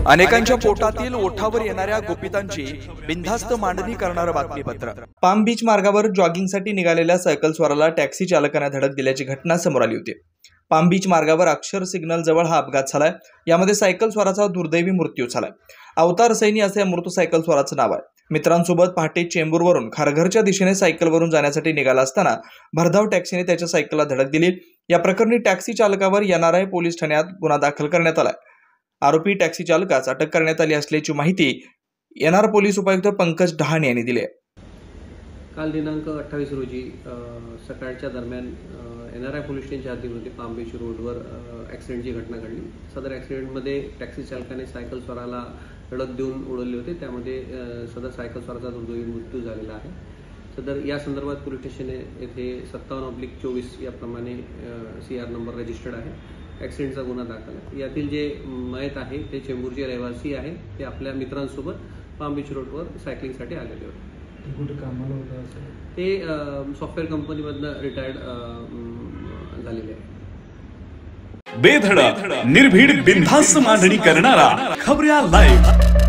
अनेकांच्या पोटातील ओठावर येणाऱ्या गुपितांची बिनधास्त मांडणी करणारं बातमीपत्र। पाम बीच मार्गावर जॉगिंगसाठी निघालेल्या सायकलस्वाराला टॅक्सी चालकाने धडक दिल्याची घटना समोर आली होती। पाम बीच मार्गावर अक्षर सिग्नल जवळ हा अपघात झालाय। यामध्ये सायकलस्वाराचा दुर्दैवी मृत्यू झालाय। अवतार सैनी असे या मृत सायकलस्वाराचं नाव आहे। मित्रांसोबत पहाटे चेंबूरवरून खारघरच्या दिशेने सायकलवरून जाण्यासाठी निघाला असताना भरधाव टॅक्सीने त्याच्या सायकलला धडक दिली। या प्रकरणी टॅक्सी चालकावर एनआरआय पोलीस ठाण्यात गुन्हा दाखल करण्यात आलाय। आरोपी टॅक्सी चालकास अटक करण्यात आली असल्याची माहिती एनआर पोलीस उपायुक्त पंकज डहाणे यांनी दिली आहे। काल दिनांक 28 रोजी सकाळच्या दरम्यान एनआरआय पोलीस स्टेशनच्या हद्दीमध्ये पाम बीच रोडवर ॲक्सिडेंटची घटना घडली। सदर ॲक्सिडेंटमध्ये टॅक्सी चालकाने सायकल स्वाराला धडक देऊन उडवले होते। त्यामध्ये सदर सायकल स्वाराचा दुर्दैवी मृत्यू झालेला आहे। सदर या संदर्भात पोलीस स्टेशन येथे 57/24 याप्रमाणे CR नंबर रजिस्टर्ड आहे। ॲक्सिडेंटचा गुन्हा दाखल आहे। यातील जे मयत आहे ते चेंबूरचे रहिवासी आहे। ते आपल्या मित्रांसोबत पाम बीच रोडवर सायकलिंगसाठी आलेले होते। कुठे कामाला होता असं? ते सॉफ्टवेअर कंपनीमधनं रिटायर्ड झालेले आहे। बेधडक निर्भीड बिनधास्त मांडणी करणारा खबऱ्या लाईव्ह।